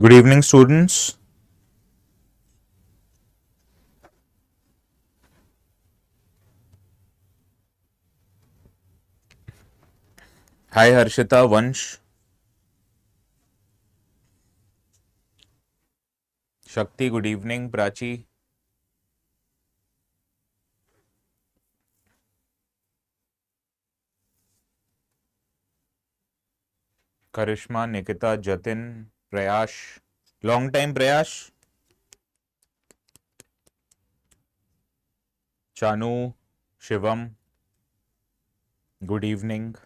Good evening, students. Hi, Harshita, Vansh, Shakti. Good evening, Prachi. Karishma, Nikita, Jatin, Prayash. Long time, Prayash. Chanu, Shivam. Good evening.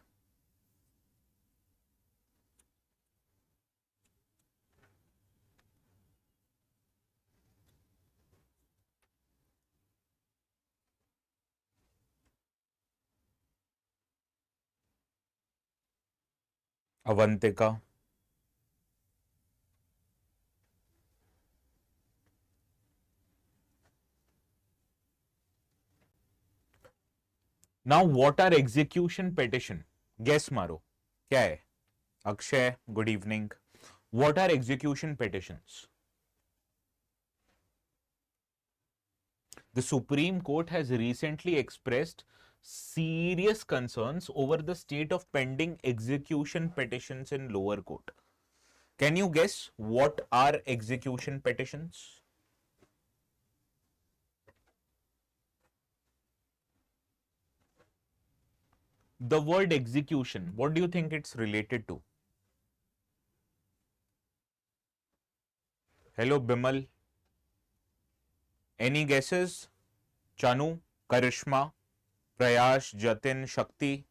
Avantika. Now, what are execution petition? Guess मारो क्या है? Akshay, good evening. What are execution petitions? The Supreme Court has recently expressed serious concerns over the state of pending execution petitions in lower court. Can you guess what are execution petitions? The word execution, what do you think it's related to? Hello, Bimal. Any guesses? Chanu, Karishma, Prayash, Jatin, Shakti.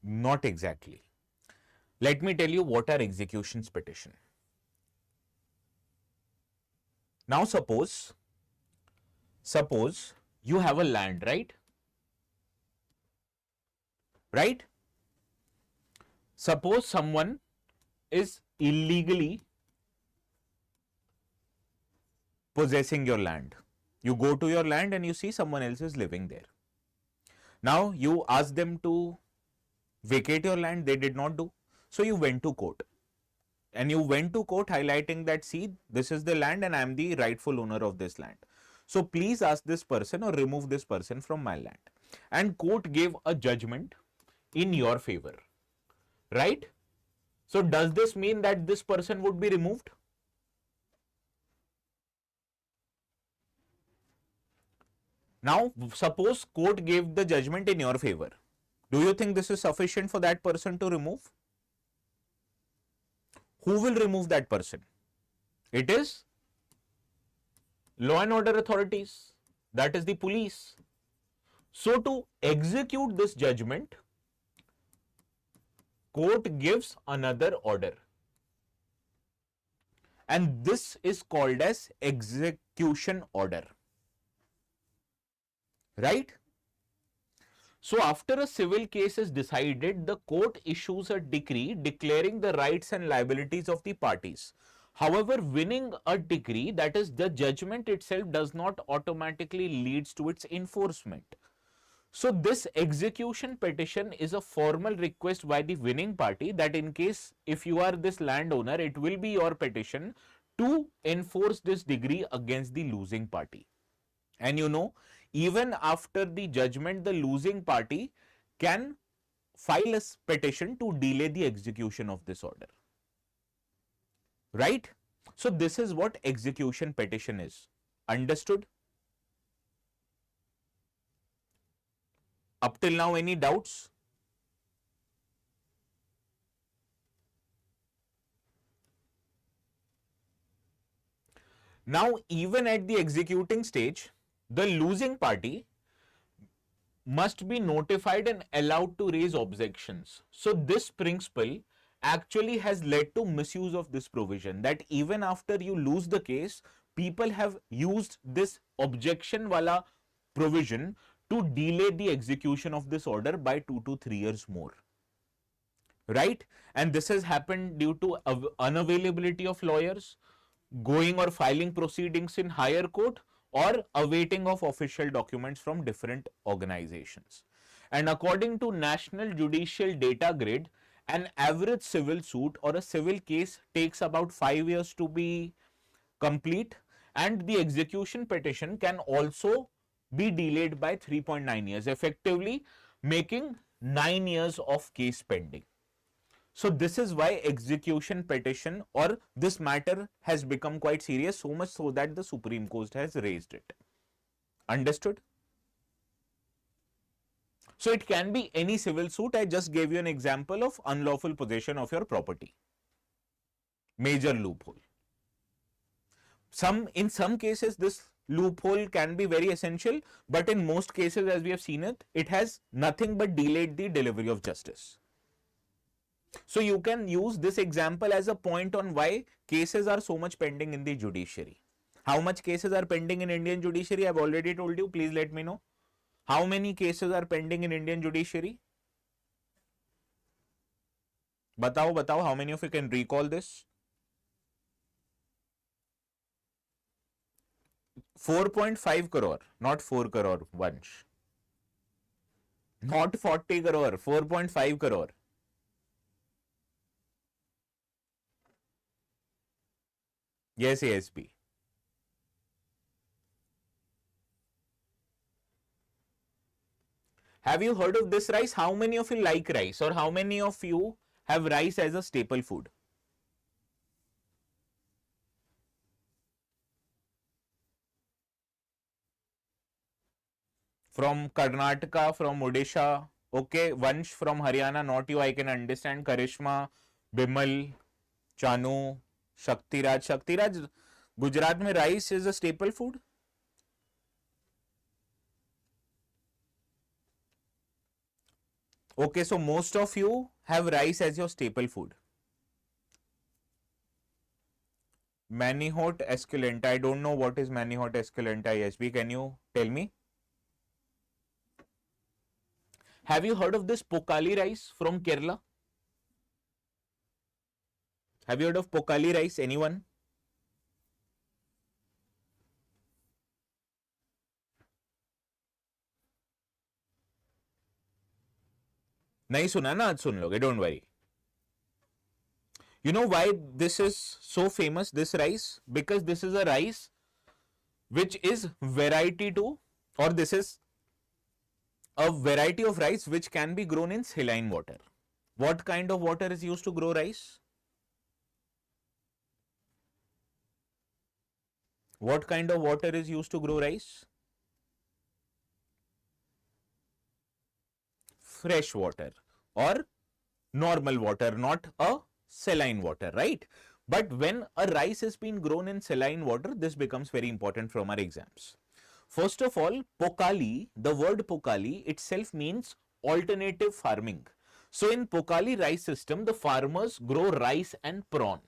Not exactly. Let me tell you what are executions petition. Now suppose you have a land, right? Right? Suppose someone is illegally possessing your land. You go to your land and you see someone else is living there. Now you ask them to vacate your land, they did not do. So you went to court. And you went to court highlighting that, see, this is the land and I am the rightful owner of this land. So please ask this person or remove this person from my land. And court gave a judgment in your favor. Right? So does this mean that this person would be removed? Now, suppose court gave the judgment in your favor. Do you think this is sufficient for that person to remove? Who will remove that person? It is law and order authorities. That is the police. So to execute this judgment, court gives another order. And this is called as execution order. Right? So after a civil case is decided, the court issues a decree declaring the rights and liabilities of the parties. However, winning a decree, that is the judgment itself, does not automatically leads to its enforcement. So this execution petition is a formal request by the winning party that in case if you are this landowner, it will be your petition to enforce this decree against the losing party. And you know, even after the judgment, the losing party can file a petition to delay the execution of this order. Right? So this is what execution petition is. Understood? Up till now, any doubts? Now, even at the executing stage, the losing party must be notified and allowed to raise objections. So this principle actually has led to misuse of this provision, that even after you lose the case, people have used this objection wala provision to delay the execution of this order by 2 to 3 years more. Right? And this has happened due to unavailability of lawyers, going or filing proceedings in higher court, or awaiting of official documents from different organizations. And according to National Judicial Data Grid, an average civil suit or a civil case takes about 5 years to be complete, and the execution petition can also be delayed by 3.9 years, effectively making 9 years of case pending. So this is why execution petition or this matter has become quite serious, so much so that the Supreme Court has raised it. Understood? So it can be any civil suit. I just gave you an example of unlawful possession of your property. Major loophole. In some cases, this loophole can be very essential, but in most cases, as we have seen it, it has nothing but delayed the delivery of justice. So you can use this example as a point on why cases are so much pending in the judiciary. How much cases are pending in Indian judiciary? I've already told you. Please let me know. How many cases are pending in Indian judiciary? Batao, how many of you can recall this? 4.5 crore, not 4 crore, Vansh. Not 40 crore, 4.5 crore. Yes, ASP. Have you heard of this rice? How many of you like rice, or how many of you have rice as a staple food? From Karnataka, from Odisha, okay, Vansh from Haryana, not you, I can understand. Karishma, Bimal, Chanu, Shaktiraj, Gujarat mein rice is a staple food? Okay, so most of you have rice as your staple food. Manihot esculenta, I don't know what is Manihot esculenta, ISB, can you tell me? Have you heard of this Pokali rice from Kerala? Have you heard of Pokali rice? Anyone? नहीं सुना ना, आज सुन लोगे, don't worry. You know why this is so famous, this rice? Because this is a rice which is variety to, or this is a variety of rice which can be grown in saline water. What kind of water is used to grow rice? What kind of water is used to grow rice? Fresh water or normal water, not a saline water, right? But when a rice has been grown in saline water, this becomes very important from our exams. First of all, Pokali, the word Pokali itself means alternative farming. So in Pokali rice system, the farmers grow rice and prawn.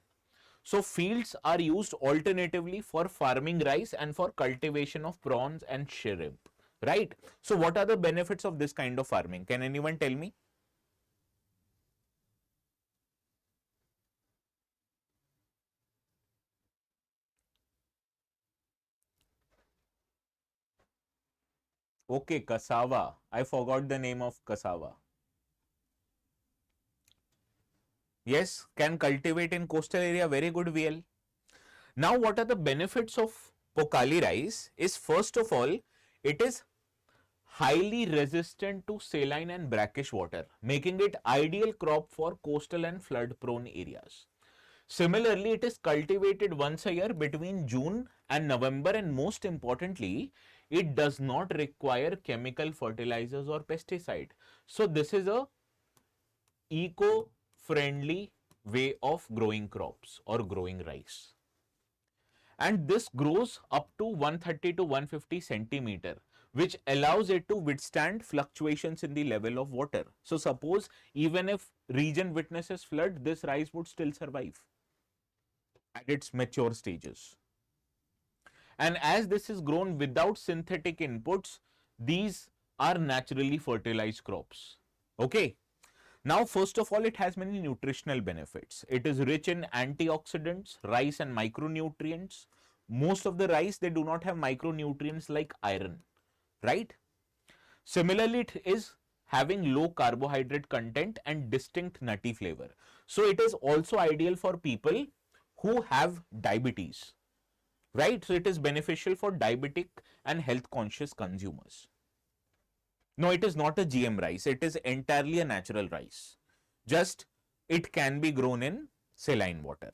So fields are used alternatively for farming rice and for cultivation of prawns and shrimp, right? So what are the benefits of this kind of farming? Can anyone tell me? Okay, cassava. I forgot the name of cassava. Yes, can cultivate in coastal area. Very good, VL. Now, what are the benefits of Pokali rice? Is first of all, it is highly resistant to saline and brackish water, making it ideal crop for coastal and flood prone areas. Similarly, it is cultivated once a year between June and November, and most importantly, it does not require chemical fertilizers or pesticide. So this is a eco-friendly way of growing crops or growing rice. And this grows up to 130 to 150 centimeter, which allows it to withstand fluctuations in the level of water. So suppose even if region witnesses flood, this rice would still survive at its mature stages. And as this is grown without synthetic inputs, these are naturally fertilized crops. Okay. Now, first of all, it has many nutritional benefits. It is rich in antioxidants, rice and micronutrients, most of the rice, they do not have micronutrients like iron, right? Similarly, it is having low carbohydrate content and distinct nutty flavor. So it is also ideal for people who have diabetes, right? So it is beneficial for diabetic and health conscious consumers. No, it is not a GM rice. It is entirely a natural rice. Just it can be grown in saline water.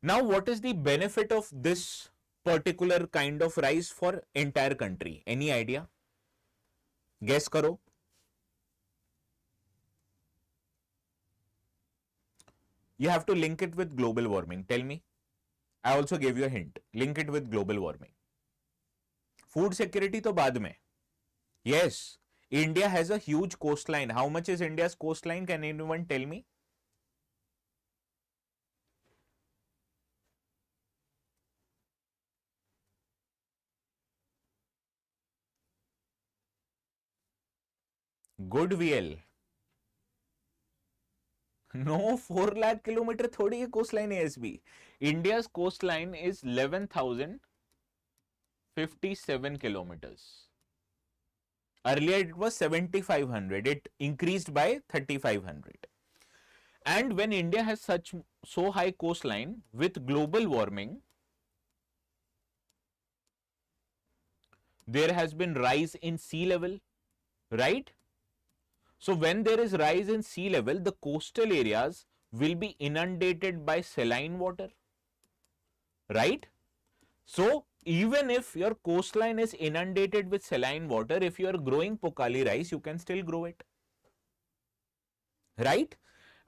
Now, what is the benefit of this particular kind of rice for entire country? Any idea? Guess karo. You have to link it with global warming. Tell me. I also gave you a hint. Link it with global warming. Food security to baad mein. Yes. India has a huge coastline. How much is India's coastline? Can anyone tell me? Good VL. No, 4 lakh kilometer थोड़ी है coastline ASB. India's coastline is 11,057 kilometers. Earlier it was 7,500. It increased by 3,500. And when India has so high coastline, with global warming, there has been rise in sea level, right? So when there is rise in sea level, the coastal areas will be inundated by saline water, right? So even if your coastline is inundated with saline water, if you are growing Pokali rice, you can still grow it, right?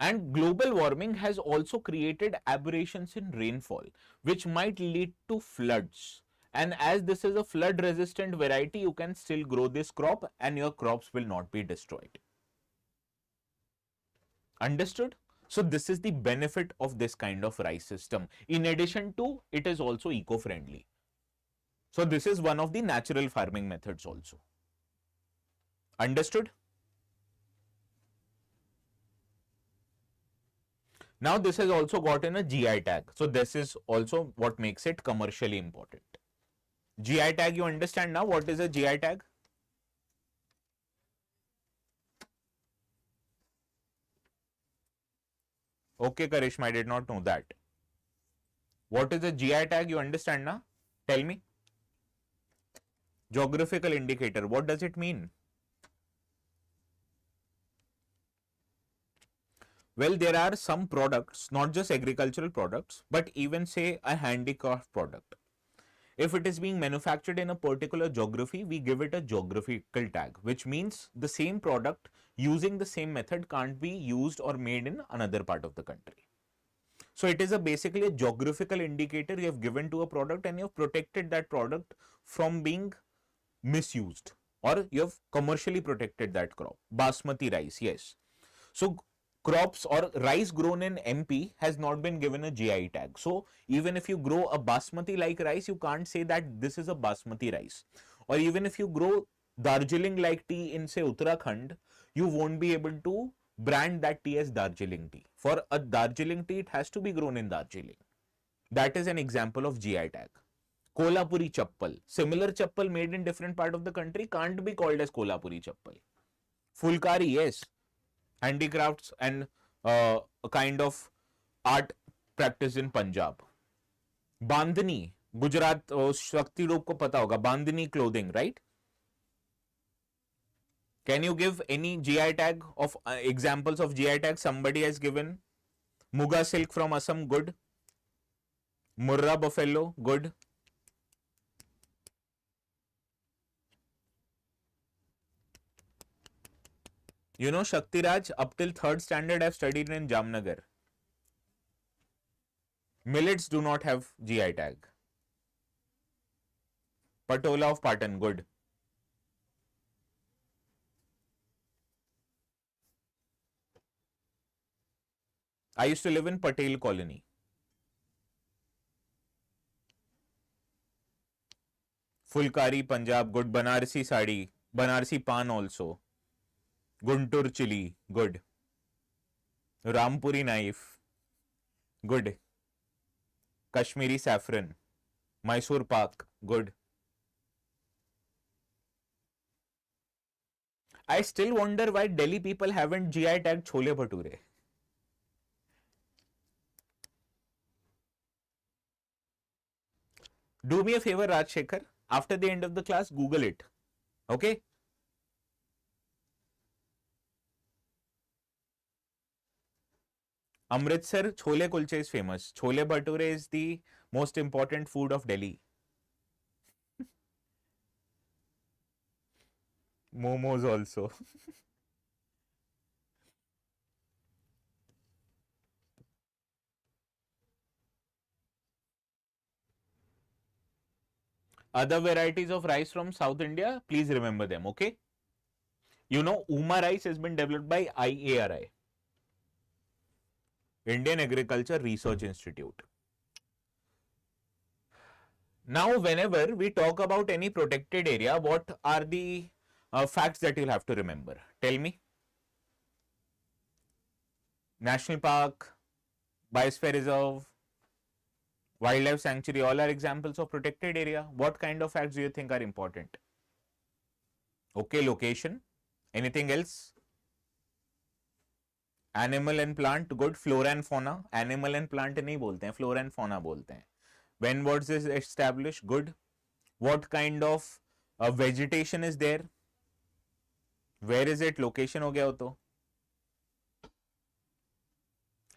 And global warming has also created aberrations in rainfall, which might lead to floods. And as this is a flood resistant variety, you can still grow this crop and your crops will not be destroyed. Understood? So this is the benefit of this kind of rice system. In addition to, it is also eco-friendly. So this is one of the natural farming methods also. Understood? Now this has also gotten a GI tag. So this is also what makes it commercially important. GI tag, you understand now what is a GI tag? Okay, Karishma, I did not know that. What is a GI tag? You understand now? Tell me. Geographical indicator. What does it mean? Well, there are some products, not just agricultural products, but even say a handicraft product. If it is being manufactured in a particular geography, we give it a geographical tag, which means the same product using the same method can't be used or made in another part of the country. So it is basically a geographical indicator you have given to a product and you have protected that product from being misused, or you have commercially protected that crop. Basmati rice, yes. So crops or rice grown in MP has not been given a GI tag. So even if you grow a basmati like rice, you can't say that this is a basmati rice. Or even if you grow Darjeeling like tea in say Uttarakhand, you won't be able to brand that tea as Darjeeling tea. For a Darjeeling tea, it has to be grown in Darjeeling. That is an example of GI tag. Kolhapuri chappal. Similar chappal made in different part of the country can't be called as Kolhapuri chappal. Fulkari, yes. Handicrafts and a kind of art practice in Punjab. Bandhani, Gujarat, Shakti Roop ko pata hoga. Bandhani clothing, right? Can you give any GI tag of examples of GI tag somebody has given? Muga silk from Assam, good. Murrah buffalo, good. You know, Shaktiraj, up till 3rd standard I've studied in Jamnagar. Millets do not have GI tag. Patola of Patan, good. I used to live in Patel colony. Fulkari, Punjab, good. Banarsi sari, Banarsi pan also. Guntur chili, good. Rampuri knife, good. Kashmiri saffron. Mysore Pak. Good. I still wonder why Delhi people haven't GI tagged chole bhature. Do me a favor, Rajshekhar. After the end of the class, Google it. Okay? Amritsar chole kulche is famous. Chole bhature is the most important food of Delhi. Momos also. Other varieties of rice from South India, please remember them, okay? You know, Uma rice has been developed by IARI, Indian Agriculture Research Institute. Now, whenever we talk about any protected area, what are the facts that you'll have to remember? Tell me. National Park, Biosphere Reserve, Wildlife Sanctuary, all are examples of protected area. What kind of facts do you think are important? Okay, location. Anything else? Animal and plant, good. Flora and fauna. Animal and plant नहीं बोलते हैं, flora and fauna बोलते हैं. When was this established? Good. What kind of vegetation is there? Where is it? Location हो गया हो तो.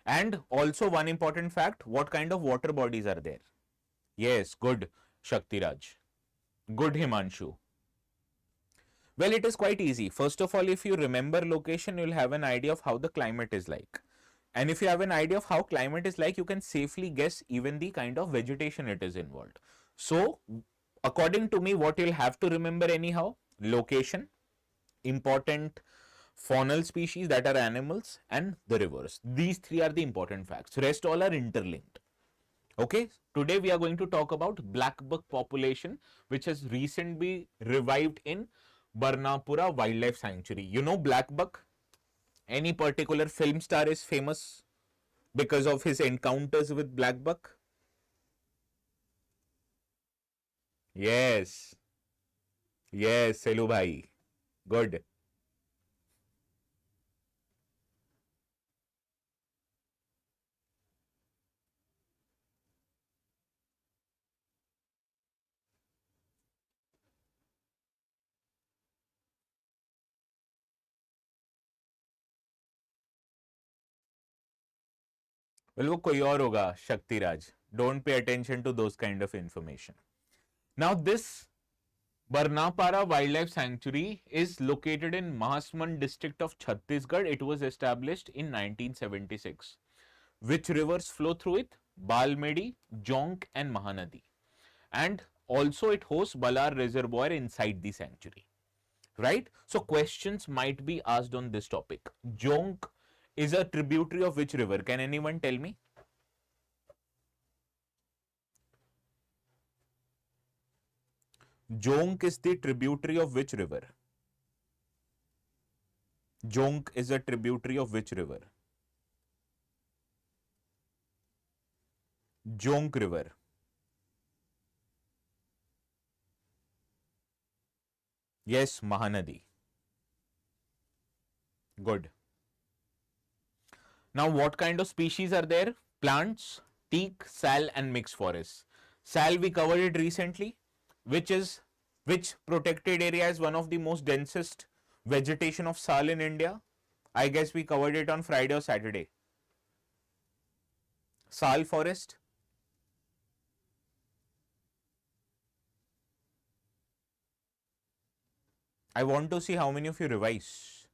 And also one important fact, what kind of water bodies are there? Yes, good, Shaktiraj. Good, Himanshu. Well, it is quite easy. First of all, if you remember location, you'll have an idea of how the climate is like. And if you have an idea of how climate is like, you can safely guess even the kind of vegetation it is involved. So, according to me, what you'll have to remember anyhow, location, important faunal species, that are animals, and the rivers. These three are the important facts. Rest all are interlinked. Okay, today we are going to talk about black buck population, which has recently revived in Barnapura Wildlife Sanctuary. You know black buck? Any particular film star is famous because of his encounters with black buck? Yes. Yes, Selu bhai. Good. Well, वो कोई और होगा, Shaktiraj. Don't pay attention to those kind of information. Now, this Barnapara Wildlife Sanctuary is located in Mahasmand district of Chhattisgarh. It was established in 1976. Which rivers flow through it? Balmedi, Jonk, and Mahanadi. And also it hosts Balar Reservoir inside the sanctuary. Right? So questions might be asked on this topic. Jonk is a tributary of which river? Can anyone tell me? Jonk is the tributary of which river? Jonk is a tributary of which river? Jonk River. Yes, Mahanadi. Good. Now, what kind of species are there? Plants, teak, sal, and mixed forests. Sal, we covered it recently. Which protected area is one of the most densest vegetation of sal in India? I guess we covered it on Friday or Saturday. Sal forest. I want to see how many of you revise.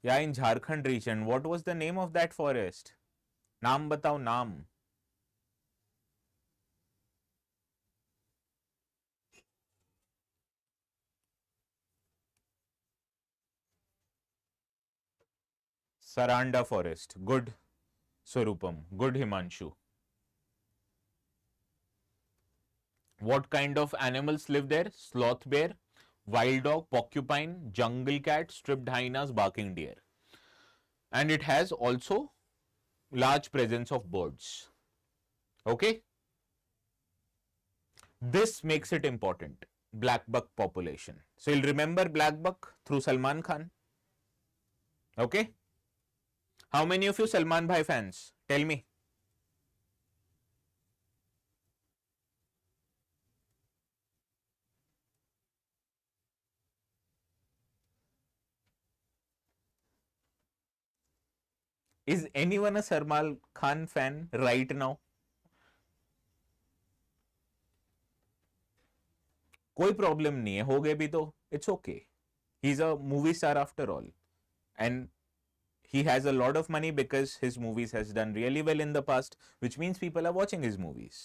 Yeah, in Jharkhand region. What was the name of that forest? Naam batao, naam. Saranda forest. Good, Swarupam. Good, Himanshu. What kind of animals live there? Sloth bear, wild dog, porcupine, jungle cat, striped hyenas, barking deer. And it has also large presence of birds. Okay, this makes it important. Black buck population. So you'll remember black buck through Salman Khan. Okay, how many of you Salman Bhai fans? Tell me. Is anyone a Salman Khan fan right now? कोई problem नहीं है, हो गए भी तो it's okay. He is a movie star after all, and he has a lot of money because his movies has done really well in the past, which means people are watching his movies.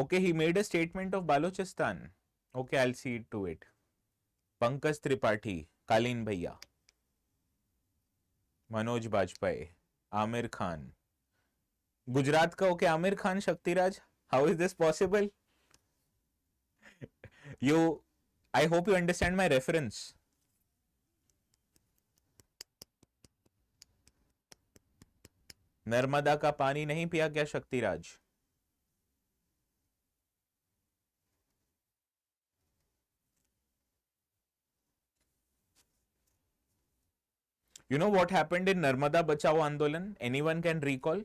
Okay, he made a statement of Balochistan. Okay, I'll see to it. Pankaj Tripathi, Kalin Bhaiya, Manoj Bajpayee, Amir Khan. Gujarat ka okay, Amir Khan, Shaktiraj. How is this possible? I hope you understand my reference. Narmada का पानी नहीं पिया क्या Shaktiraj? You know what happened in Narmada Bachao Andolan? Anyone can recall?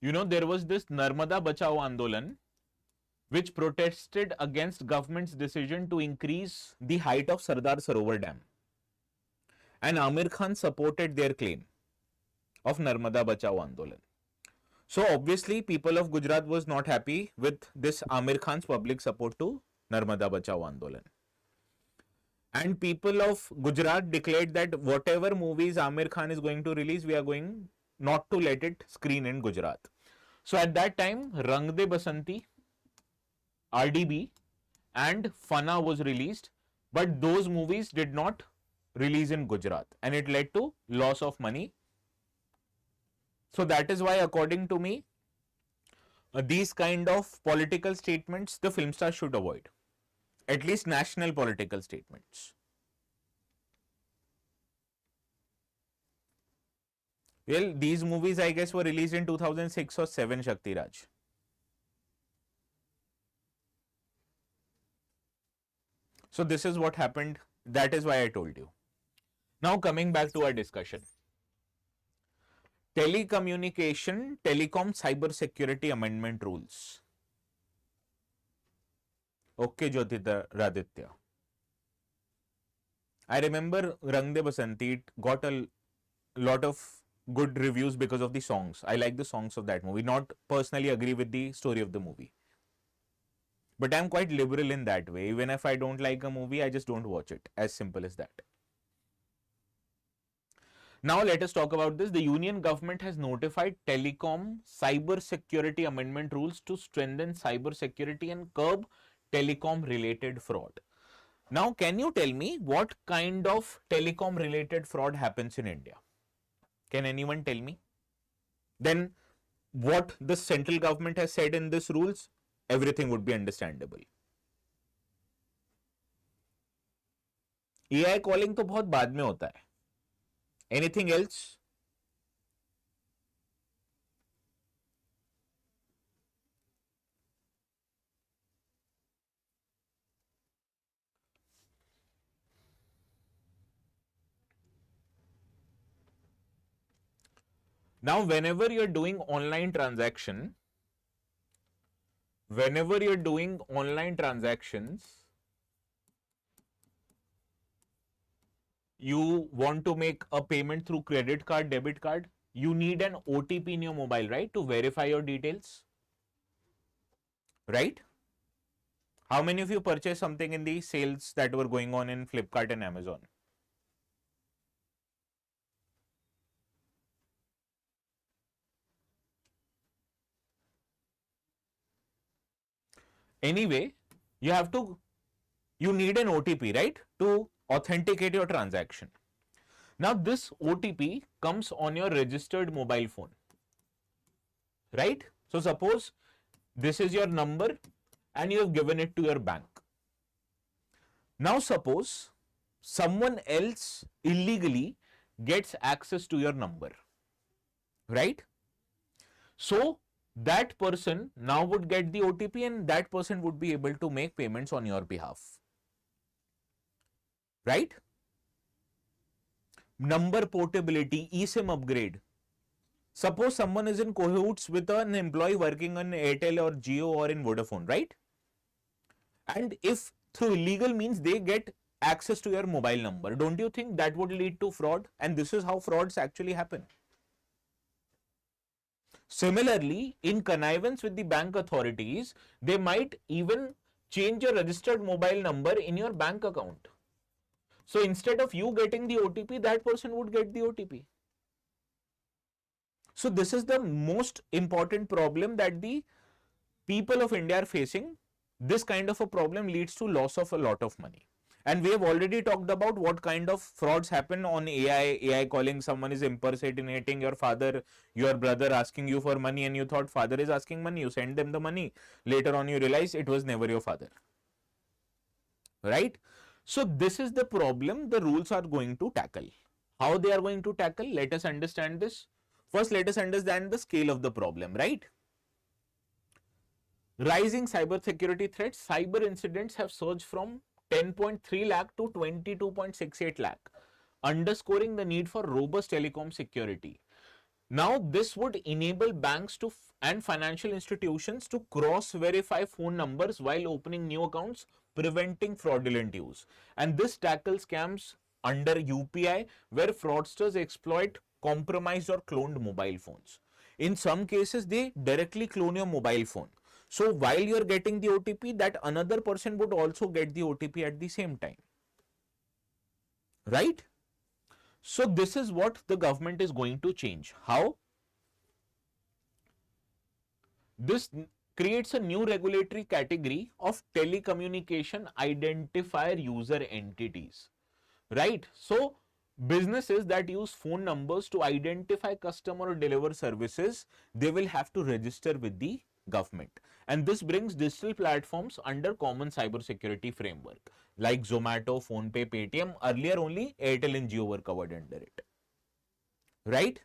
You know, there was this Narmada Bachao Andolan which protested against government's decision to increase the height of Sardar Sarovar Dam. And Amir Khan supported their claim of Narmada Bachao Andolan. So obviously people of Gujarat was not happy with this Amir Khan's public support to Narmada Bachao Andolan. And people of Gujarat declared that whatever movies Amir Khan is going to release, we are going not to let it screen in Gujarat. So at that time, Rang De Basanti, RDB and Fana was released, but those movies did not release in Gujarat and it led to loss of money. So that is why, according to me, these kind of political statements the film stars should avoid. At least national political statements. Well, these movies I guess were released in 2006 or 7, Shaktiraj. So this is what happened. That is why I told you. Now coming back to our discussion. Telecom Cyber Security Amendment Rules. Okay, Jyotiraditya. I remember Rang De Basanti, it got a lot of good reviews because of the songs. I like the songs of that movie. Not personally agree with the story of the movie. But I'm quite liberal in that way. Even if I don't like a movie, I just don't watch it. As simple as that. Now let us talk about this. The Union government has notified Telecom Cyber Security Amendment Rules to strengthen cyber security and curb telecom related fraud. Now, can you tell me what kind of telecom related fraud happens in India? Can anyone tell me? Then what the central government has said in these rules, everything would be understandable. AI calling तो बहुत बाद में होता है. Anything else? Now, whenever you're doing online transactions, you want to make a payment through credit card, debit card, you need an OTP in your mobile, right, to verify your details, right? How many of you purchased something in the sales that were going on in Flipkart and Amazon? Anyway, you need an OTP, right, to authenticate your transaction. Now this OTP comes on your registered mobile phone, right? So suppose this is your number and you have given it to your bank. Now suppose someone else illegally gets access to your number, right? So that person now would get the OTP and that person would be able to make payments on your behalf, right? Number portability, eSIM upgrade. Suppose someone is in cahoots with an employee working on Airtel or Jio or in Vodafone, right? And if through illegal means they get access to your mobile number, don't you think that would lead to fraud? And this is how frauds actually happen. Similarly, in connivance with the bank authorities, they might even change your registered mobile number in your bank account. So instead of you getting the OTP, that person would get the OTP. So this is the most important problem that the people of India are facing. This kind of a problem leads to loss of a lot of money. And we have already talked about what kind of frauds happen on AI calling, someone is impersonating your father, your brother asking you for money and you thought father is asking money, you send them the money. Later on you realize it was never your father, right? So this is the problem the rules are going to tackle. How they are going to tackle? Let us understand this. First, let us understand the scale of the problem, right? Rising cybersecurity threats, cyber incidents have surged from 10.3 lakh to 22.68 lakh, underscoring the need for robust telecom security. Now, this would enable banks to and financial institutions to cross-verify phone numbers while opening new accounts, preventing fraudulent use. And this tackles scams under UPI, where fraudsters exploit compromised or cloned mobile phones. In some cases, they directly clone your mobile phone. So while you are getting the OTP, that another person would also get the OTP at the same time, right? So this is what the government is going to change. How? This creates a new regulatory category of telecommunication identifier user entities, right? So businesses that use phone numbers to identify customer or deliver services, they will have to register with the government. And this brings digital platforms under common cybersecurity framework like Zomato, PhonePe, Paytm. Earlier only Airtel and Jio were covered under it, right?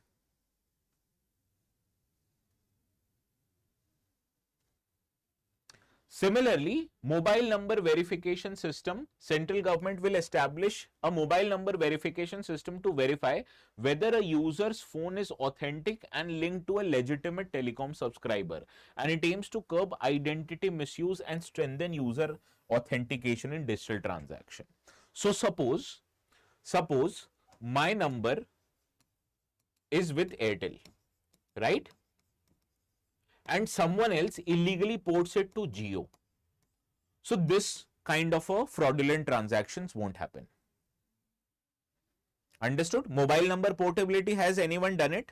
Similarly, mobile number verification system, central government will establish a mobile number verification system to verify whether a user's phone is authentic and linked to a legitimate telecom subscriber. And it aims to curb identity misuse and strengthen user authentication in digital transaction. So suppose my number is with Airtel, right? And someone else illegally ports it to Jio. So this kind of a fraudulent transactions won't happen. Understood? Mobile number portability, has anyone done it?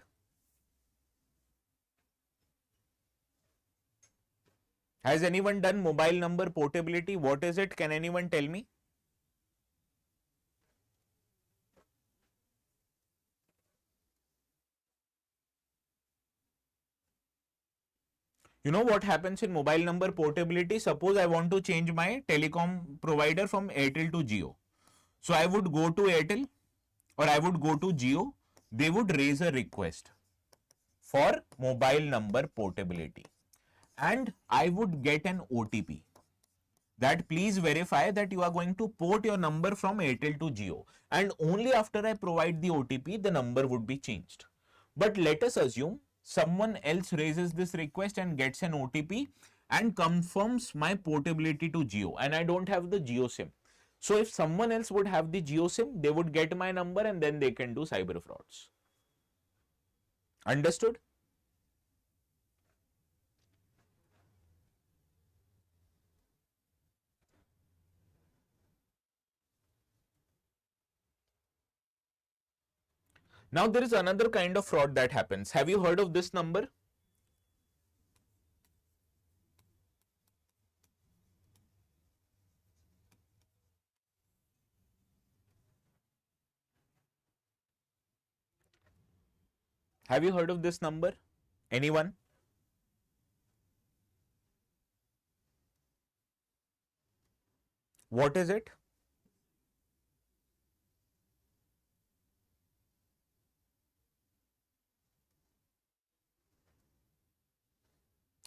Has anyone done mobile number portability? What is it? Can anyone tell me? You know what happens in mobile number portability? Suppose I want to change my telecom provider from Airtel to Jio. So I would go to Airtel or I would go to Jio. They would raise a request for mobile number portability. And I would get an OTP that please verify that you are going to port your number from Airtel to Jio. And only after I provide the OTP, the number would be changed. But let us assume someone else raises this request and gets an OTP and confirms my portability to Jio, and I don't have the Jio SIM. So if someone else would have the Jio SIM, they would get my number and then they can do cyber frauds. Understood? Now there is another kind of fraud that happens. Have you heard of this number? Have you heard of this number? Anyone? What is it?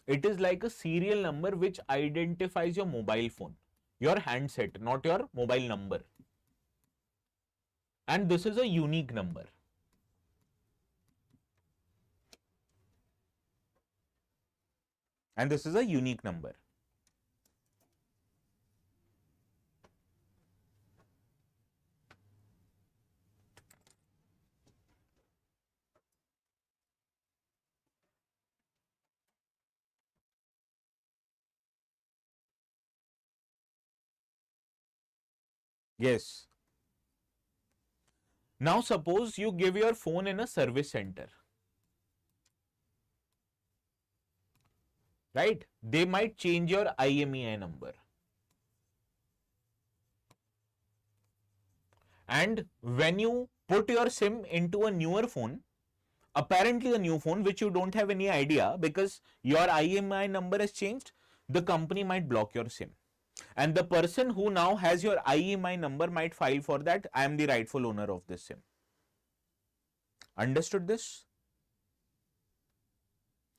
It is like a serial number which identifies your mobile phone, your handset, not your mobile number. And this is a unique number. And this is a unique number. Yes. Now suppose you give your phone in a service center. Right? They might change your IMEI number. And when you put your SIM into a newer phone, apparently a new phone which you don't have any idea because your IMEI number has changed, the company might block your SIM. And the person who now has your IMEI number might file for that. I am the rightful owner of this SIM. Understood this?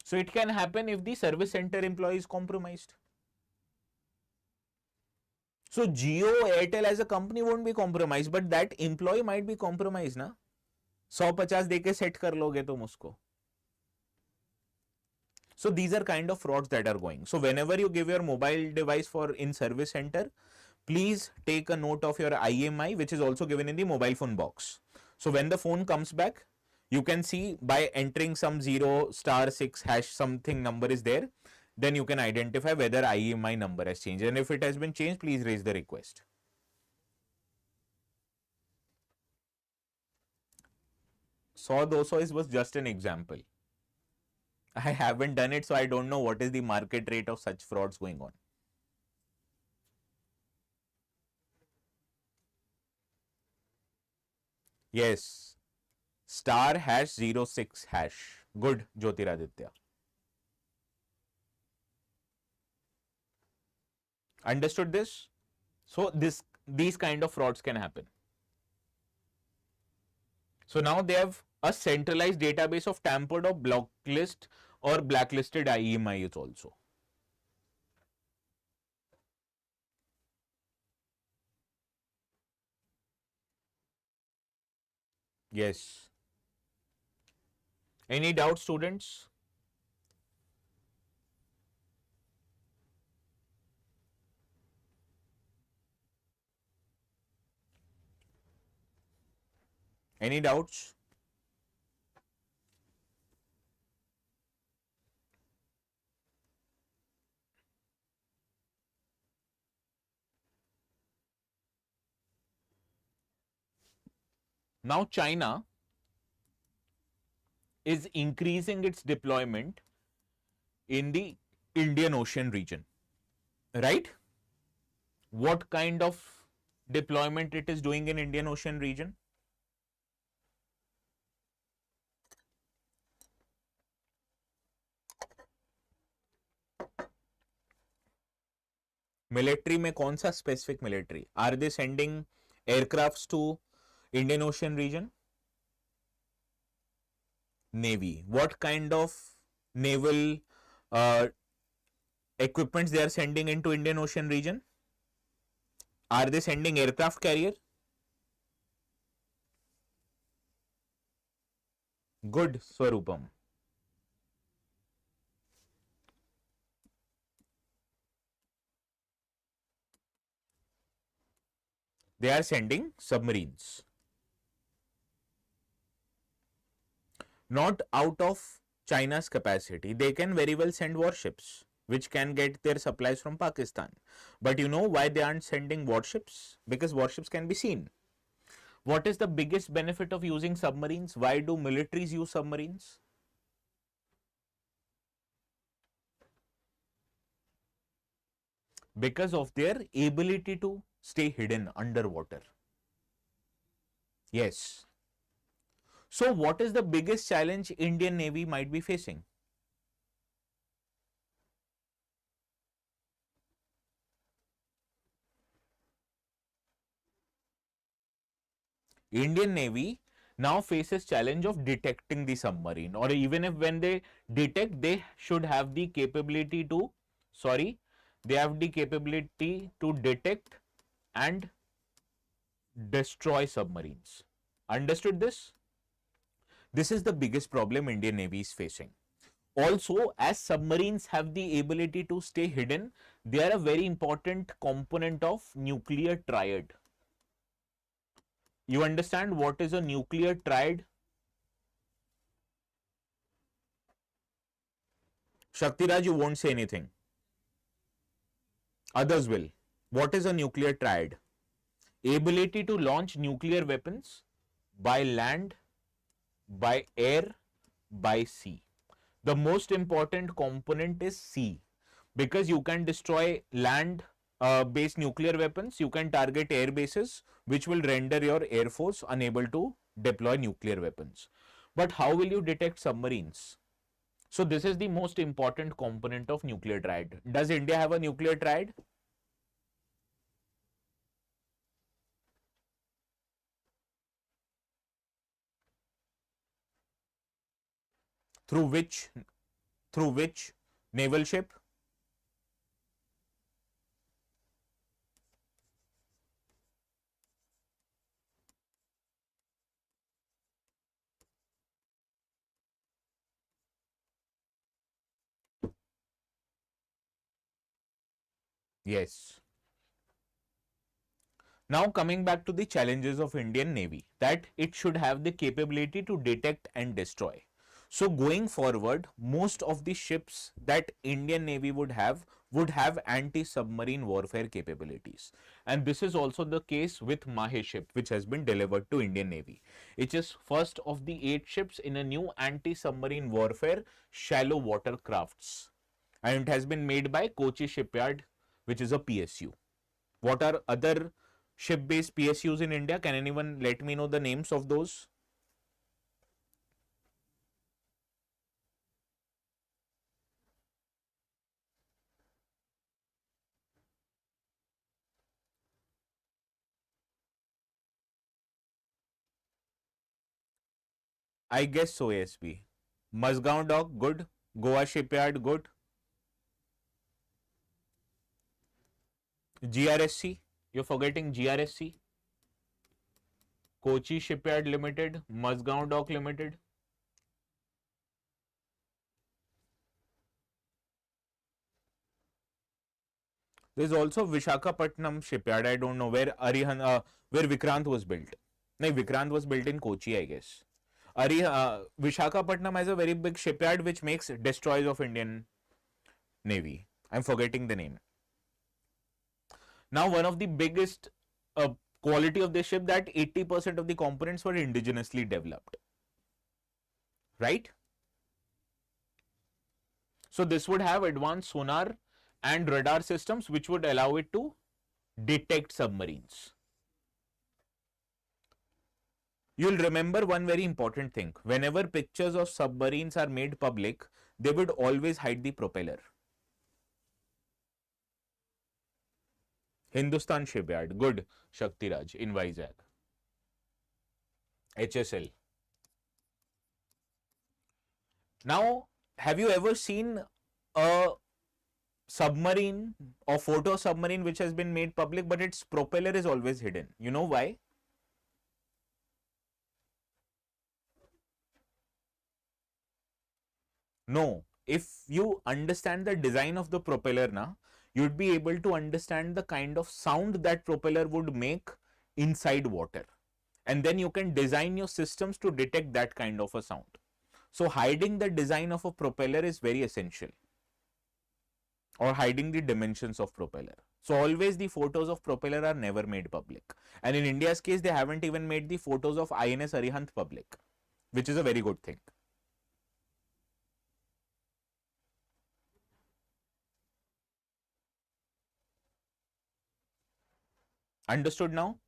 So it can happen if the service center employee is compromised. So Jio, Airtel as a company won't be compromised, but that employee might be compromised, ना? 150 देके set कर लोगे तुम उसको. So these are kind of frauds that are going. So whenever you give your mobile device for in service center, please take a note of your IMEI, which is also given in the mobile phone box. So when the phone comes back, you can see by entering some 0*6# something number is there, then you can identify whether IMEI number has changed. And if it has been changed, please raise the request. So 200 was just an example. I haven't done it, so I don't know what is the market rate of such frauds going on. Yes. *#06#. Good, Jyotiraditya. Understood this? So these kind of frauds can happen. So now they have a centralized database of tampered or blacklist or blacklisted IMEIs also. Yes. Any doubt, students? Any doubts? Now China is increasing its deployment in the Indian Ocean region, right? What kind of deployment it is doing in Indian Ocean region? Military में कौन सा specific military? Are they sending aircrafts to Indian Ocean region? Navy. What kind of naval equipments they are sending into Indian Ocean region? Are they sending aircraft carrier? Good, Swarupam. They are sending submarines. Not out of China's capacity. They can very well send warships, which can get their supplies from Pakistan. But you know why they aren't sending warships? Because warships can be seen. What is the biggest benefit of using submarines? Why do militaries use submarines? Because of their ability to stay hidden underwater. Yes. So what is the biggest challenge Indian Navy might be facing? Indian Navy now faces challenge of detecting the submarine, or even if when they detect, they should have the capability to, sorry, they have the capability to detect and destroy submarines. Understood this? This is the biggest problem Indian Navy is facing. Also, as submarines have the ability to stay hidden, they are a very important component of nuclear triad. You understand what is a nuclear triad? Shaktiraj, you won't say anything. Others will. What is a nuclear triad? Ability to launch nuclear weapons by land, by air, by sea. The most important component is sea, because you can destroy land based nuclear weapons, you can target air bases, which will render your air force unable to deploy nuclear weapons. But how will you detect submarines? So this is the most important component of nuclear triad. Does India have a nuclear triad? Through which through which naval ship? Yes. Now coming back to the challenges of Indian Navy, that it should have the capability to detect and destroy. So going forward, most of the ships that Indian Navy would have anti-submarine warfare capabilities. And this is also the case with Mahe ship, which has been delivered to Indian Navy. It is first of the 8 ships in a new anti-submarine warfare shallow water crafts. And it has been made by Kochi Shipyard, which is a PSU. What are other ship-based PSUs in India? Can anyone let me know the names of those? I guess so, ASB. Mazgaon Dock, good. Goa Shipyard, good. GRSC, you're forgetting GRSC. Kochi Shipyard Limited, Mazgaon Dock Limited. There's also Vishakhapatnam Shipyard. I don't know where where Vikrant was built. No, Vikrant was built in Kochi, I guess. Vishakhapatnam has a very big shipyard which makes destroyers of Indian Navy. I'm forgetting the name. Now, one of the biggest quality of this ship, that 80% of the components were indigenously developed. Right? So this would have advanced sonar and radar systems which would allow it to detect submarines. You'll remember one very important thing. Whenever pictures of submarines are made public, they would always hide the propeller. Hindustan Shipyard, good. Shaktiraj in Vizag. HSL. Now, have you ever seen a submarine or photo submarine which has been made public, but its propeller is always hidden? You know why? No. If you understand the design of the propeller now, you'd be able to understand the kind of sound that propeller would make inside water. And then you can design your systems to detect that kind of a sound. So hiding the design of a propeller is very essential, or hiding the dimensions of propeller. So always the photos of propeller are never made public. And in India's case, they haven't even made the photos of INS Arihant public, which is a very good thing. Understood now?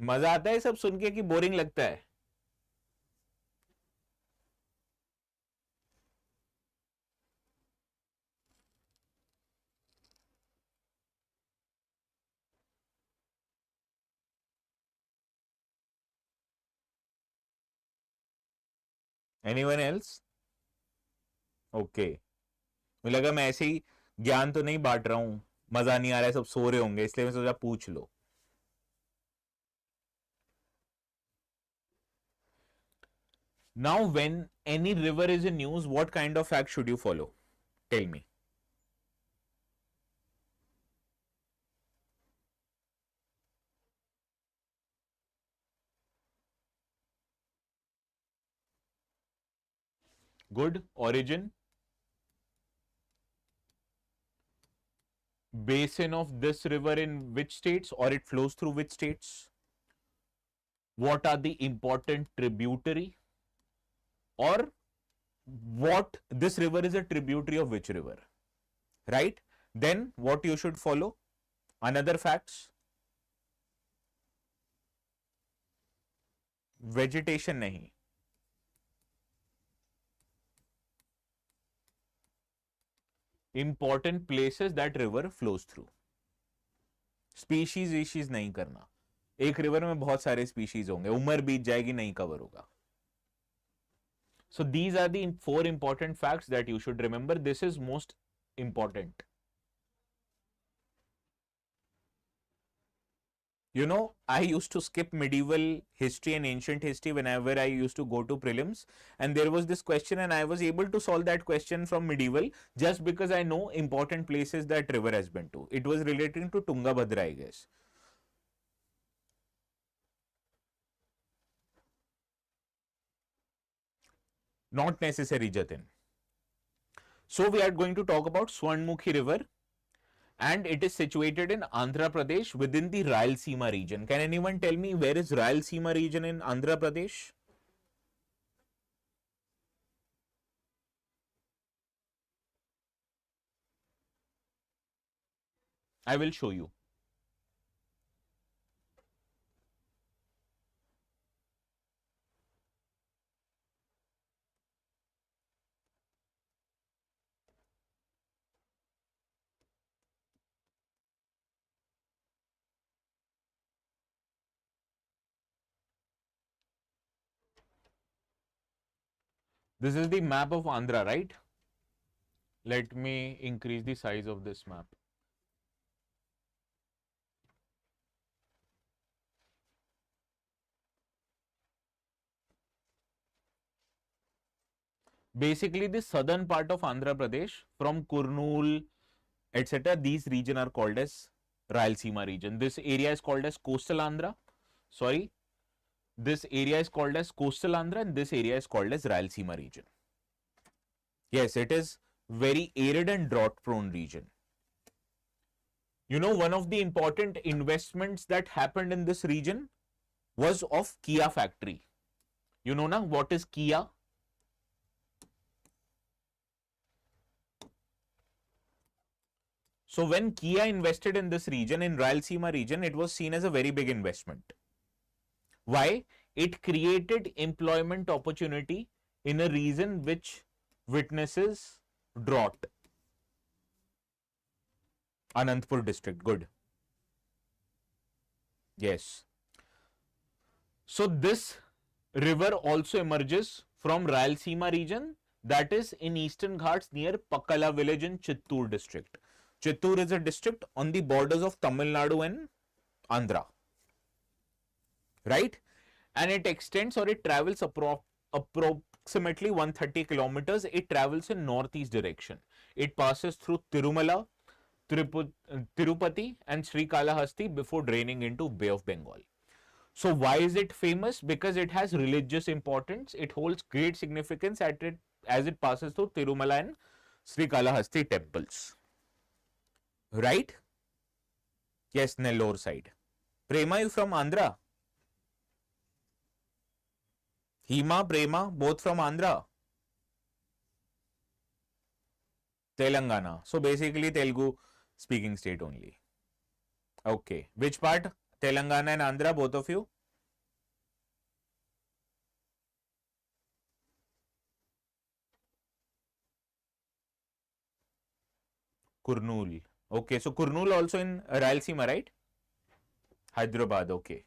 मजा आता है सब सुन के कि boring लगता है? Anyone else? Okay, मुझे लगा मैं ऐसे ही ज्ञान तो नहीं बांट रहा हूं, मजा नहीं आ रहा है, सब सो रहे होंगे, इसलिए मैं सोचा पूछ लो. Now, when any river is in news, what kind of fact should you follow? Tell me. Good. Origin. Basin of this river in which states, or it flows through which states? What are the important tributary? Or what this river is a tributary of which river? Right? Then what you should follow? Another facts. Vegetation nahi. Important places that river flows through. Species नहीं करना. एक river में बहुत सारे species होंगे, उम्र बीत जाएगी, नहीं कवर होगा. So these are the four important facts that you should remember. This is most important. You know, I used to skip medieval history and ancient history whenever I used to go to prelims, and there was this question and I was able to solve that question from medieval just because I know important places that river has been to. It was relating to Tungabhadra, I guess. Not necessary, Jatin. So we are going to talk about Swarnmukhi River, and it is situated in Andhra Pradesh within the Rayalaseema region. Can anyone tell me where is Rayalaseema region in Andhra Pradesh? I will show you. This is the map of Andhra, right? Let me increase the size of this map. Basically, the southern part of Andhra Pradesh from Kurnool, etc. These region are called as Rayalaseema region. This area is called as coastal Andhra. Sorry, this area is called as coastal Andhra, and this area is called as Rayalaseema region. Yes, it is very arid and drought prone region. You know, one of the important investments that happened in this region was of Kia factory. You know na what is Kia? So when Kia invested in this region, in Rayalaseema region, it was seen as a very big investment. Why? It created employment opportunity in a region which witnesses drought. Anantapur district, good. Yes. So this river also emerges from Rayalaseema region, that is in Eastern Ghats near Pakala village in Chittoor district. Chittoor is a district on the borders of Tamil Nadu and Andhra. Right? And it extends, or it travels approximately 130 kilometers. It travels in northeast direction. It passes through Tirumala, Tirupati and Srikalahasti before draining into Bay of Bengal. So why is it famous? Because it has religious importance. It holds great significance as it passes through Tirumala and Srikalahasti temples. Right? Yes, Nellore side. Prema, you from Andhra? Hima, Prema, both from Andhra? Telangana. So basically Telugu speaking state only. Okay. Which part? Telangana and Andhra, both of you? Kurnool. Okay, so Kurnool also in Rayalaseema, right? Hyderabad, okay.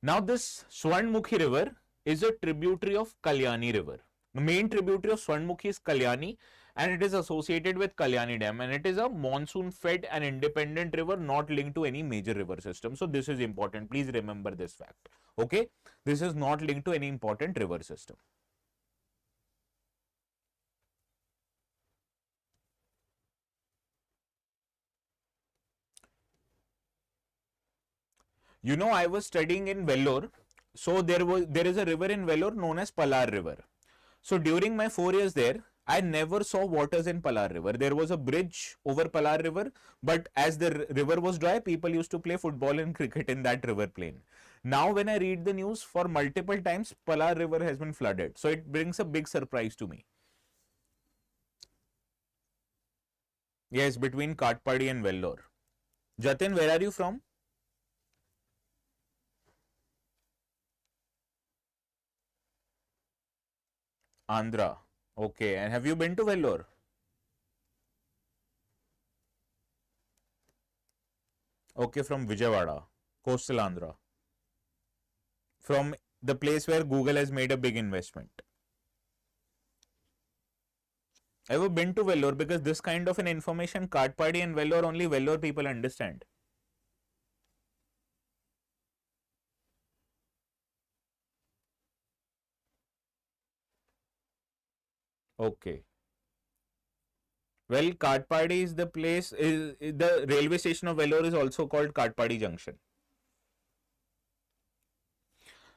Now this Swarnmukhi river is a tributary of Kalyani river. The main tributary of Swarnmukhi is Kalyani, and it is associated with Kalyani Dam, and it is a monsoon fed and independent river not linked to any major river system. So this is important. Please remember this fact. Okay, this is not linked to any important river system. You know, I was studying in Vellore. So there is a river in Vellore known as Palar River. So during my 4 years there, I never saw waters in Palar River. There was a bridge over Palar River, but as the river was dry, people used to play football and cricket in that river plain. Now when I read the news, for multiple times, Palar River has been flooded. So it brings a big surprise to me. Yes, between Katpadi and Vellore. Jatin, where are you from? Andhra. Okay, and have you been to Vellore? Okay, from Vijayawada, coastal Andhra. From the place where Google has made a big investment. Ever been to Vellore? Because this kind of an information, Katpadi and Vellore, only Vellore people understand. Okay. Well, Katpadi is the place, is the railway station of Vellore is also called Katpadi Junction.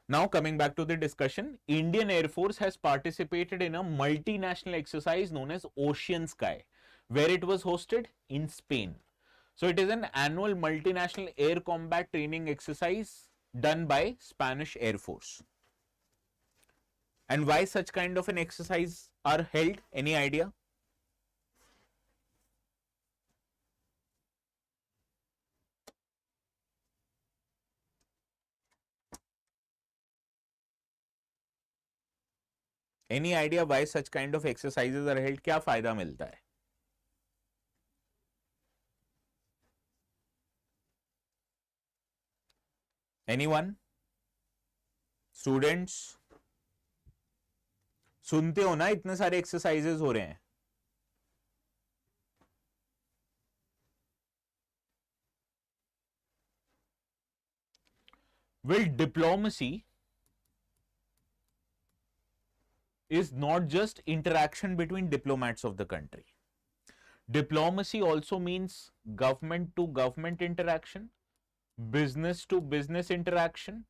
Now coming back to the discussion, Indian Air Force has participated in a multinational exercise known as Ocean Sky, where it was hosted in Spain. So it is an annual multinational air combat training exercise done by Spanish Air Force. And why such kind of an exercise are held? Any idea? Any idea why such kind of exercises are held? क्या फायदा मिलता है? Anyone? Students? सुनते हो ना, इतने सारे exercises हो रहे हैं. Well, diplomacy is not just interaction between diplomats of the country. Diplomacy also means government to government interaction, business to business interaction,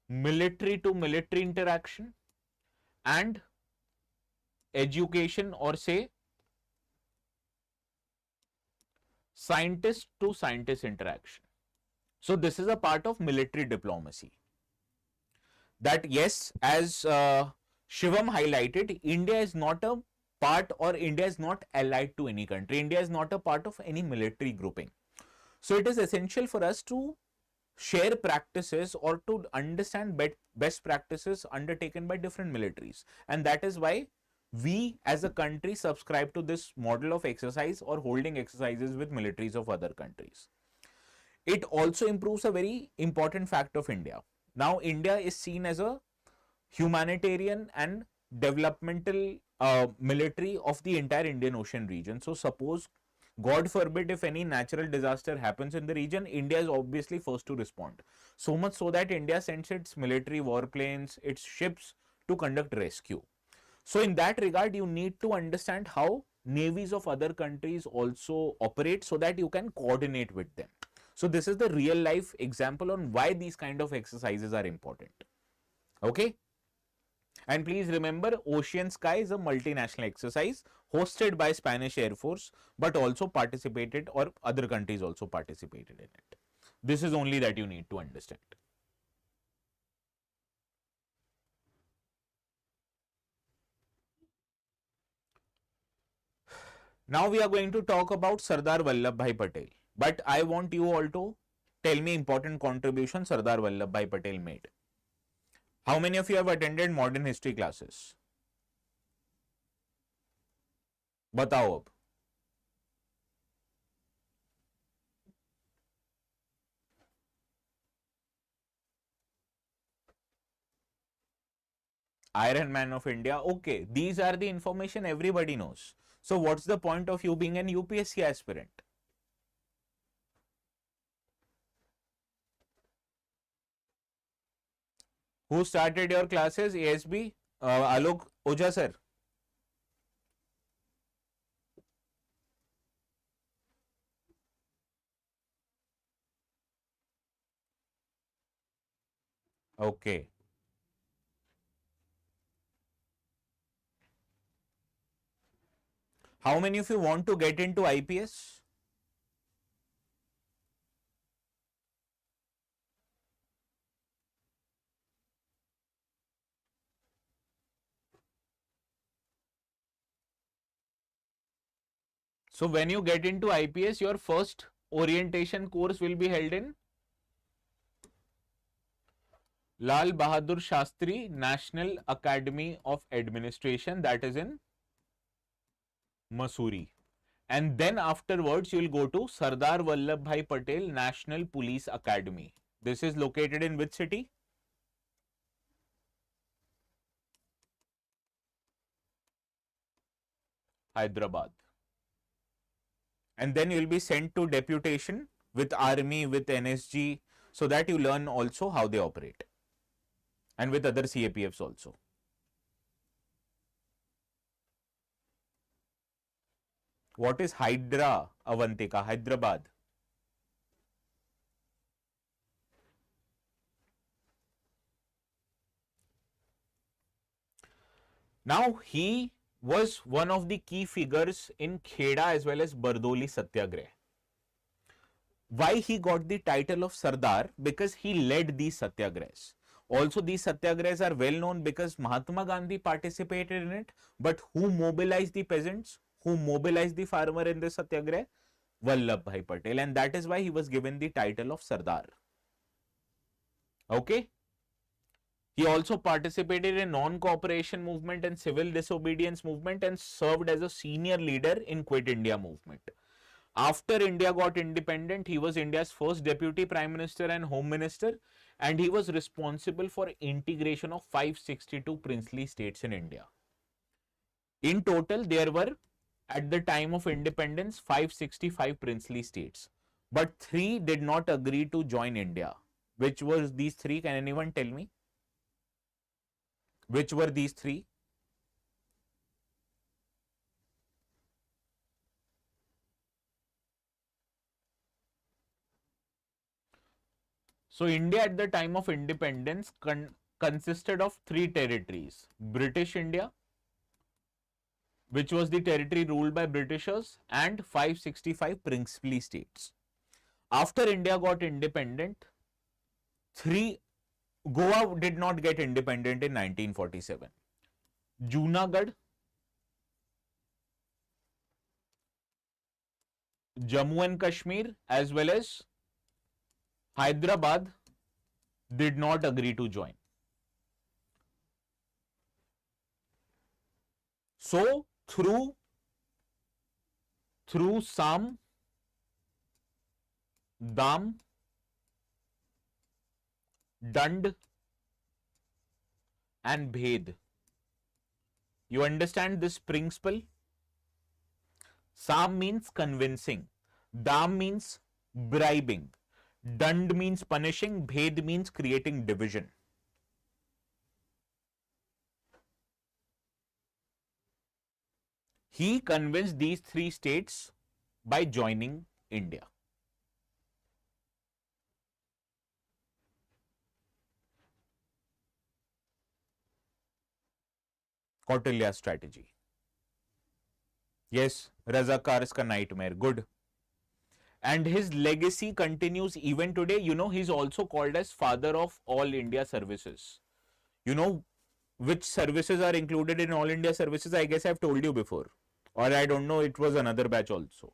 military to military interaction, and education or say scientist to scientist interaction. So this is a part of military diplomacy. That yes, as Shivam highlighted, India is not a part or India is not allied to any country. India is not a part of any military grouping. So it is essential for us to share practices or to understand best practices undertaken by different militaries. And that is why we as a country subscribe to this model of exercise or holding exercises with militaries of other countries. It also improves a very important fact of India. Now, India is seen as a humanitarian and developmental military of the entire Indian Ocean region. So suppose, God forbid, if any natural disaster happens in the region, India is obviously first to respond. So much so that India sends its military warplanes, its ships to conduct rescue. So in that regard, you need to understand how navies of other countries also operate so that you can coordinate with them. So this is the real life example on why these kind of exercises are important. Okay. And please remember, Ocean Sky is a multinational exercise hosted by Spanish Air Force, but also participated or other countries also participated in it. This is only that you need to understand. Now we are going to talk about Sardar Vallabhbhai Patel. But I want you all to tell me important contribution Sardar Vallabhbhai Patel made. How many of you have attended modern history classes? बताओ अब. Iron Man of India. Okay, these are the information everybody knows. So what's the point of you being an UPSC aspirant? Who started your classes? ASB? Alok Oja sir. Okay. How many of you want to get into IPS? So when you get into IPS, your first orientation course will be held in Lal Bahadur Shastri National Academy of Administration, that is in Mussoorie. And then afterwards, you will go to Sardar Vallabhbhai Patel National Police Academy. This is located in which city? Hyderabad. And then you will be sent to deputation with army, with NSG, so that you learn also how they operate. And with other CAPFs also. What is Hydra, Avantika, Hyderabad? Now, he was one of the key figures in Kheda as well as Bardoli Satyagrah. Why he got the title of Sardar? Because he led these satyagrahs. Also, these satyagrahs are well known because Mahatma Gandhi participated in it. But who mobilized the peasants? Who mobilized the farmer in this satyagrah? Vallabhbhai Patel. And that is why he was given the title of Sardar. Okay. He also participated in non-cooperation movement and civil disobedience movement and served as a senior leader in Quit India movement. After India got independent, he was India's first deputy prime minister and home minister, and he was responsible for integration of 562 princely states in India. In total, there were, at the time of independence, 565 princely states. But 3 did not agree to join India. Which were these 3? Can anyone tell me? Which were these 3? So India at the time of independence consisted of 3 territories. British India, which was the territory ruled by Britishers, and 565 princely states. After India got independent, Goa did not get independent in 1947. Junagadh, Jammu and Kashmir, as well as Hyderabad did not agree to join. So, through Sam, Dam, Dand and Bhed. You understand this principle? Sam means convincing. Dam means bribing. Dand means punishing. Bhed means creating division. He convinced these 3 states by joining India. Kautilya strategy. Yes, Razakars ka nightmare. Good. And his legacy continues even today. You know, he's also called as father of all India services. You know which services are included in all India services? I guess I've told you before. Or I don't know, it was another batch also.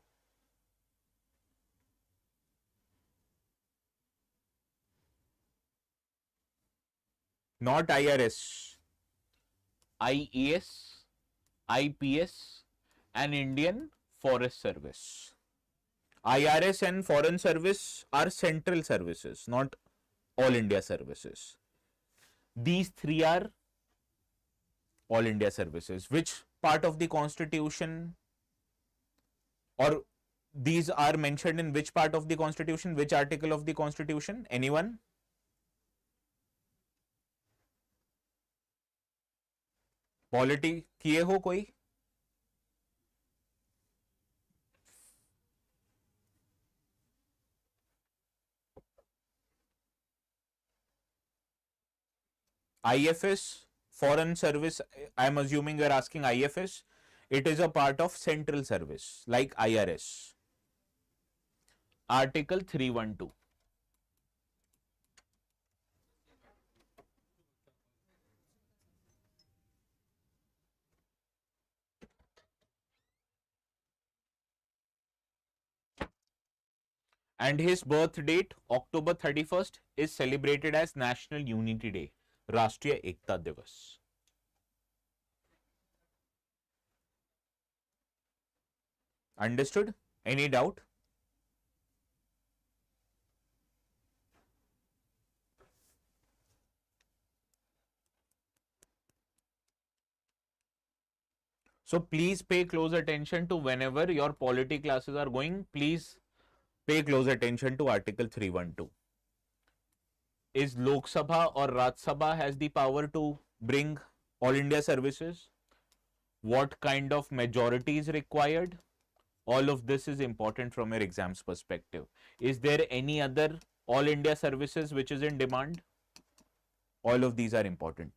not IRS, IAS, IPS and Indian Forest Service. IRS and Foreign Service are central services, not all India services. These three are all India services. Which part of the constitution, or these are mentioned in which part of the constitution, which article of the constitution? Anyone? Polity किए हो कोई? IFS, Foreign Service, I am assuming you are asking IFS. It is a part of central service like IRS. Article 312. And his birth date, October 31st, is celebrated as National Unity Day, Rashtriya Ekta Divas. Understood? Any doubt? So please pay close attention to whenever your polity classes are going, please pay close attention to Article 312. Is Lok Sabha or Raj Sabha has the power to bring all India services? What kind of majority is required? All of this is important from your exams perspective. Is there any other all India services which is in demand? All of these are important.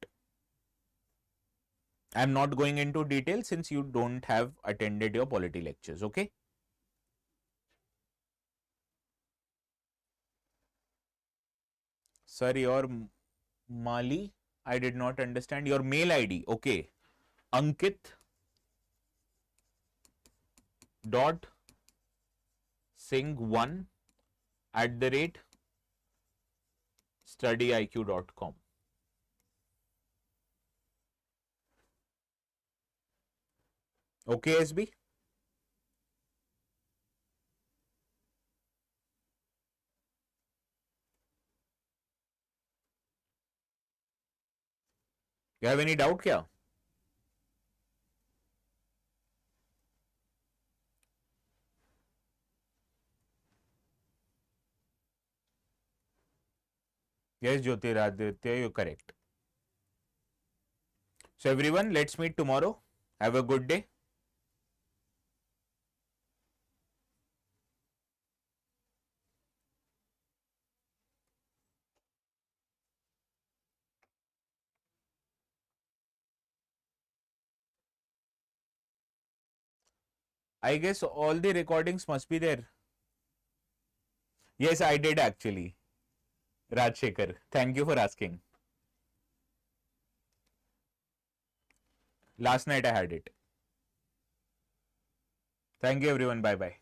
I am not going into detail since you don't have attended your polity lectures, okay? Sir, your Mali, I did not understand. Your mail ID, okay. Ankit dot Singh1 @ StudyIQ.com. Okay, SB? You have any doubt kya? Yes, Jyotiraditya, you're correct. So everyone, let's meet tomorrow. Have a good day. I guess all the recordings must be there. Yes, I did actually. Rajshekhar, thank you for asking. Last night I had it. Thank you everyone. Bye bye.